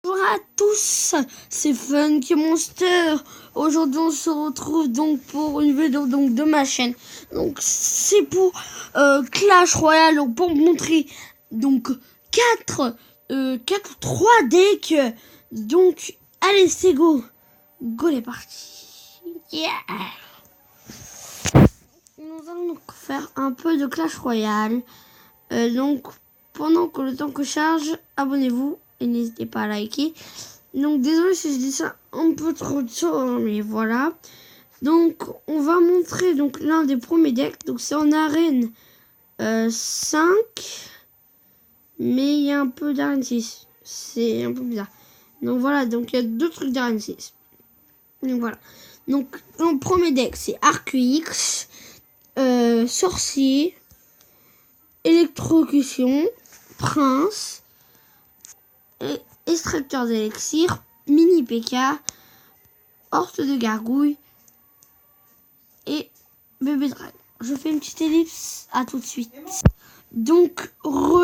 Bonjour à tous, c'est Funky Monster. Aujourd'hui on se retrouve donc pour une vidéo donc de ma chaîne. Donc c'est pour Clash Royale, donc pour montrer donc 3 decks. Donc allez c'est go les parties. Yeah. Nous allons donc faire un peu de Clash Royale. Donc pendant que le temps que charge, abonnez-vous et n'hésitez pas à liker. Donc désolé si je dis ça un peu trop tôt, hein, mais voilà. Donc on va montrer donc l'un des premiers decks. Donc c'est en arène 5, mais il y a un peu d'arène 6. C'est un peu bizarre. Donc voilà, donc il y a deux trucs d'arène 6. Donc voilà. Donc le premier deck c'est Arc-X, Sorcier, Électrocution, Prince, Extracteur d'élixir, Mini PK, Horte de Gargouille et Bébé Dragon. Je fais une petite ellipse, à tout de suite. Donc,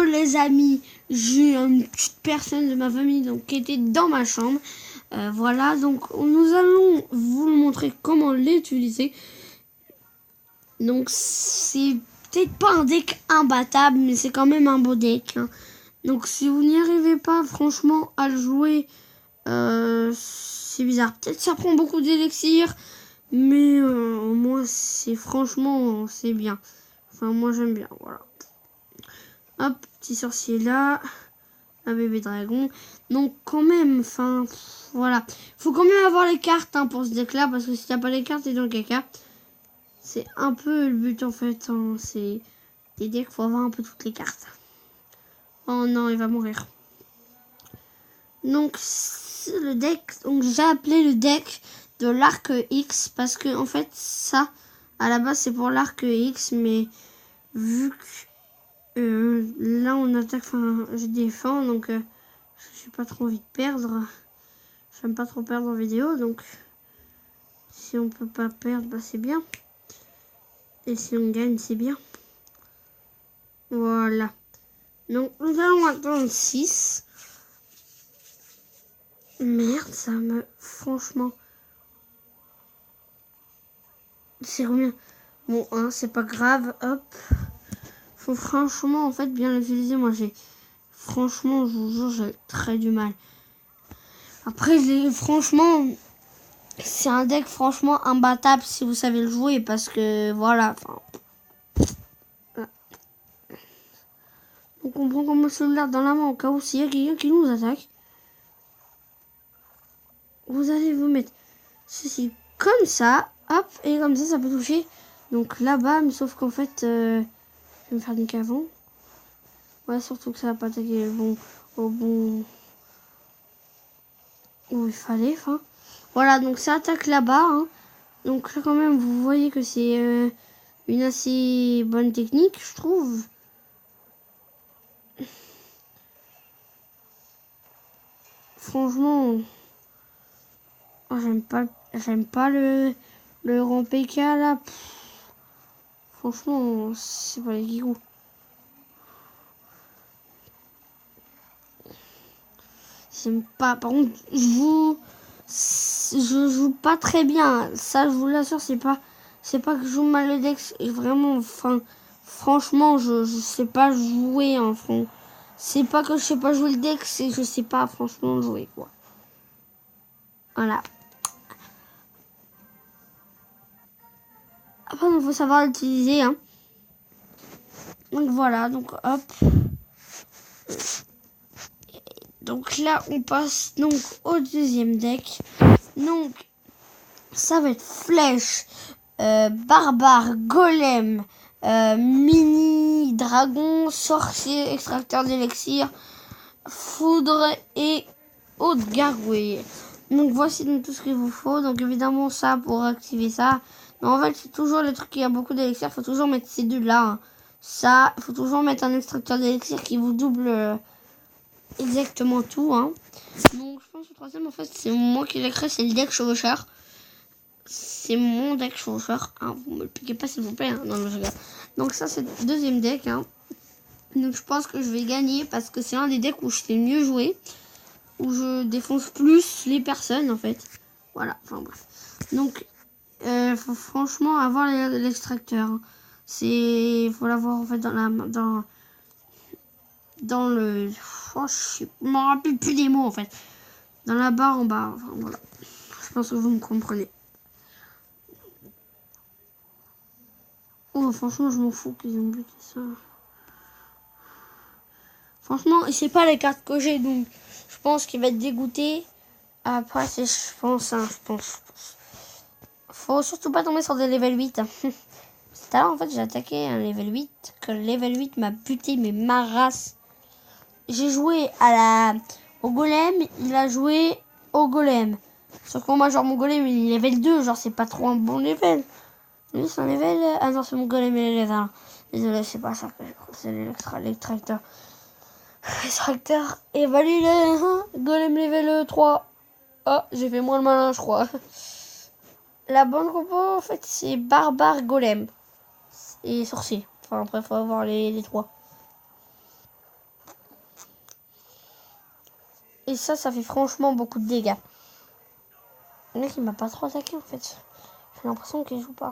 les amis, j'ai une petite personne de ma famille donc, qui était dans ma chambre. Voilà, donc nous allons vous montrer comment l'utiliser. Donc, c'est peut-être pas un deck imbattable, mais c'est quand même un beau deck. Hein. Donc, si vous n'y arrivez pas, franchement, à le jouer, c'est bizarre. Peut-être ça prend beaucoup d'élixir, mais au moins, franchement, c'est bien. Enfin, moi, j'aime bien, voilà. Hop, petit sorcier là, un bébé dragon. Donc, quand même, enfin, voilà. Faut quand même avoir les cartes hein, pour ce deck-là, parce que si t'as pas les cartes, t'es dans le caca. C'est un peu le but, en fait. Hein. C'est des decks, faut avoir un peu toutes les cartes. Oh non, il va mourir. Donc, le deck, donc j'ai appelé le deck de l'arc X parce que, en fait, ça, à la base, c'est pour l'arc X, mais vu que là, on attaque, enfin, je défends, donc j'ai pas trop envie de perdre. J'aime pas trop perdre en vidéo, donc si on peut pas perdre, bah c'est bien. Et si on gagne, c'est bien. Voilà. Donc, nous allons attendre 6. Merde, ça me... Franchement... C'est combien? Bon, hein, c'est pas grave, hop. Faut franchement, en fait, bien l'utiliser. Moi, franchement, je vous jure, j'ai très du mal. Après, franchement, c'est un deck, franchement, imbattable si vous savez le jouer. Parce que, voilà, enfin... Donc, on prend comme le cellulaire dans la main au cas où s'il y a quelqu'un qui nous attaque. Vous allez vous mettre ceci comme ça, hop, et comme ça peut toucher. Donc là-bas, mais sauf qu'en fait, je vais me faire niquer avant. Ouais, surtout que ça va pas attaquer au bon où il fallait. Enfin, voilà, donc ça attaque là-bas. Hein. Donc là, quand même, vous voyez que c'est une assez bonne technique, je trouve. Franchement, oh, j'aime pas le rang PK là. Franchement, c'est pas les gigous. J'aime pas. Par contre, je joue pas très bien. Ça, je vous l'assure, c'est pas que je joue mal le deck. Et vraiment, enfin, franchement, je sais pas jouer. Hein, c'est pas que je sais pas jouer le deck, c'est que je sais pas franchement jouer quoi. Voilà. Après, il faut savoir l'utiliser. Hein. Donc voilà, donc hop. Donc là, on passe donc au deuxième deck. Donc, ça va être flèche, barbare, golem, mini dragon, sorcier, extracteur d'élixir, foudre et haute gargouille. Donc voici donc tout ce qu'il vous faut. Donc évidemment ça pour activer ça. Mais en fait c'est toujours le truc qui a beaucoup d'élixir. Il faut toujours mettre ces deux là. Hein. Ça, il faut toujours mettre un extracteur d'élixir qui vous double exactement tout. Hein. Donc je pense que le troisième en fait c'est moi qui l'ai créé, c'est le deck chevaucheur. C'est mon deck chevaucheur. Hein. Vous me le piquez pas s'il vous plaît. Hein. Non, je regarde. Donc ça c'est le deuxième deck. Hein. Donc je pense que je vais gagner parce que c'est un des decks où je fais mieux jouer. où je défonce plus les personnes en fait. Voilà, enfin bref. Donc, faut franchement avoir l'extracteur. Faut l'avoir en fait dans le... Oh, je m'en rappelle plus des mots en fait. Dans la barre en bas, enfin voilà. Je pense que vous me comprenez. Oh, franchement, je m'en fous qu'ils ont buté ça. Franchement, c'est pas les cartes que j'ai, donc je pense qu'il va être dégoûté. Après, je pense. Faut surtout pas tomber sur des level 8. Hein. Tout à l'heure, en fait, j'ai attaqué un level 8, que le level 8 m'a buté, mais ma race. J'ai joué au golem, il a joué au golem. Sauf que moi, genre, mon golem, il est level 2, genre, c'est pas trop un bon level. Lui, c'est un level... Ah non, c'est mon golem, il est level 1. Désolé, c'est pas ça que j'ai cru, c'est l'extracteur. L'extracteur évalue le golem level 3. Ah, j'ai fait moins le malin, je crois. La bonne compo, en fait, c'est barbare, golem et sorcier. Enfin, après, faut avoir les trois. Et ça fait franchement beaucoup de dégâts. Le mec, il m'a pas trop attaqué, en fait. J'ai l'impression qu'il joue pas.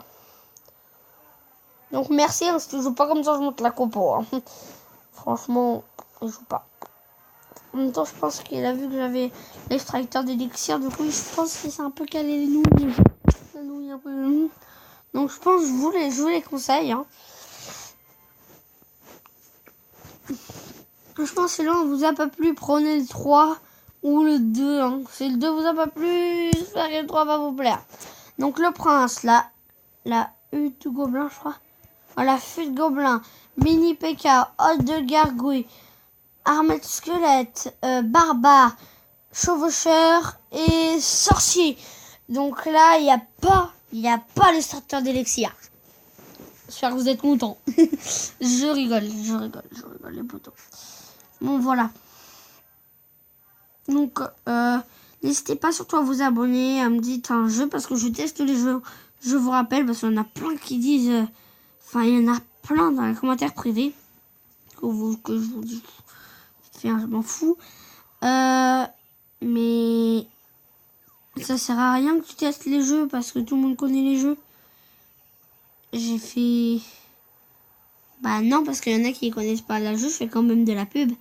Donc, merci, hein, si tu joues pas comme ça, je monte la compo. Hein. Franchement, il joue pas. En même temps, je pense qu'il a vu que j'avais l'extracteur d'élixir. Du coup, je pense qu'il s'est un peu calé les nouilles. La nouille un peu. Donc, je pense que je vous les conseille. Hein. Franchement, si l'un vous a pas plu, prenez le 3 ou le 2. Hein. Si le 2 vous a pas plu, j'espère que le 3 va vous plaire. Donc, le prince, la hutte de gobelin, je crois. Voilà, fût de gobelin, mini PK, hôte de gargouille, armée de squelette, barbare, chevaucheur et sorcier. Donc là, il n'y a pas l'extracteur d'élixir. J'espère que vous êtes contents. je rigole les potos. Bon, voilà. Donc, n'hésitez pas surtout à vous abonner, à me dire un jeu, parce que je teste les jeux. Je vous rappelle, parce qu'il y en a plein qui disent... Enfin, il y en a plein dans les commentaires privés que je vous dis. Je m'en fous. Mais ça sert à rien que tu testes les jeux, parce que tout le monde connaît les jeux. J'ai fait... Bah non, parce qu'il y en a qui ne connaissent pas le jeu, je fais quand même de la pub.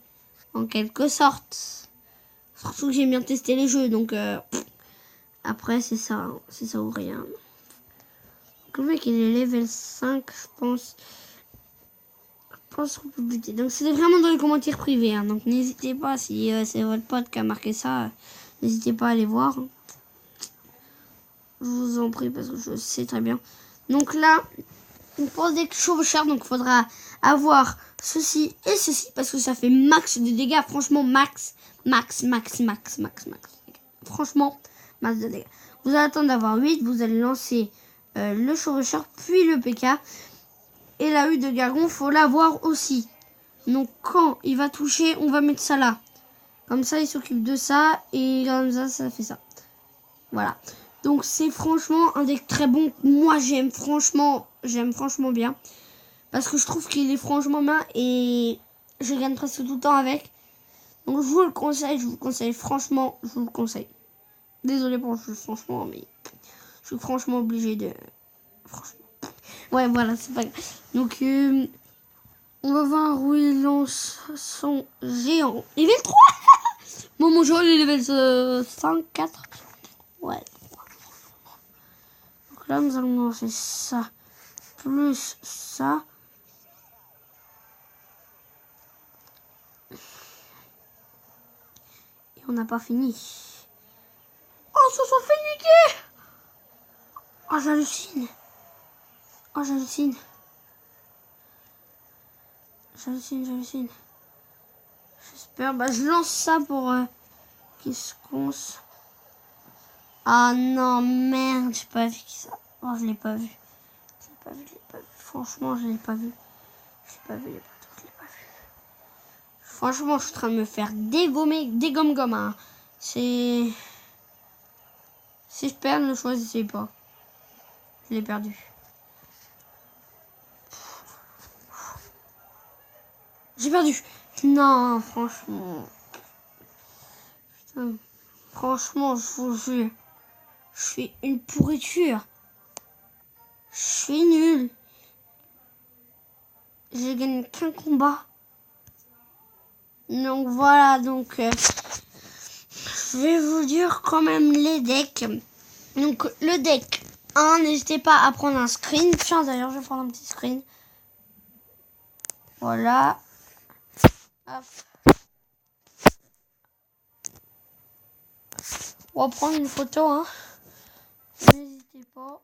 En quelque sorte. Surtout que j'ai bien testé les jeux, donc... Après, c'est ça ou rien. Donc, le mec, il est level 5, je pense. Je pense qu'on peut buter. Donc, c'est vraiment dans les commentaires privés. Hein. Donc, n'hésitez pas, si c'est votre pote qui a marqué ça, n'hésitez pas à aller voir. Je vous en prie, parce que je sais très bien. Donc là, on pose des chevaucheurs, donc il faudra avoir ceci et ceci, parce que ça fait max de dégâts. Franchement, max. Franchement, max de dégâts. Vous allez attendre d'avoir 8, vous allez lancer le chevaucheur, puis le PK. Et la hutte de Gargon, faut l'avoir aussi. Donc quand il va toucher, on va mettre ça là. Comme ça, il s'occupe de ça, et comme ça fait ça. Voilà. Donc c'est franchement un deck très bon. Moi, j'aime franchement bien. Parce que je trouve qu'il est franchement bien, et je gagne presque tout le temps avec. Donc je vous le conseille, franchement, je vous le conseille. Désolé pour le franchement, mais je suis franchement obligé de... Franchement. Ouais, voilà, c'est pas grave. Donc, on va voir où il lance son géant. Level 3. Bon, mon géant, il est level 5, 4. Ouais. Donc là, nous allons lancer ça. Plus ça. Et on n'a pas fini. Oh, ça s'en fait niquer. Oh, j'hallucine. J'hallucine. J'espère. Bah, je lance ça pour qu'il se conce. Ah non, merde, j'ai pas vu ça. Oh, je l'ai pas vu. Franchement, je l'ai pas vu. Je l'ai pas vu. Franchement, je suis en train de me faire dégommer, dégomme-gomme. Hein. Si je perds, ne choisissez pas. Je l'ai perdu. J'ai perdu. Non, franchement. Putain, franchement, je vous jure, je suis une pourriture. Je suis nul. J'ai gagné qu'un combat. Donc voilà, donc je vais vous dire quand même les decks. Donc le deck 1, n'hésitez pas à prendre un screen. Tiens, d'ailleurs, je vais prendre un petit screen. Voilà. Hop. On va prendre une photo, hein. N'hésitez pas.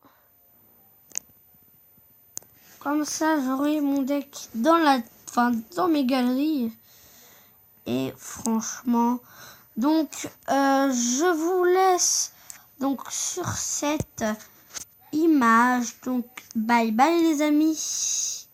Comme ça, j'aurai mon deck dans mes galeries. Et franchement, donc je vous laisse donc sur cette image. Donc bye bye les amis.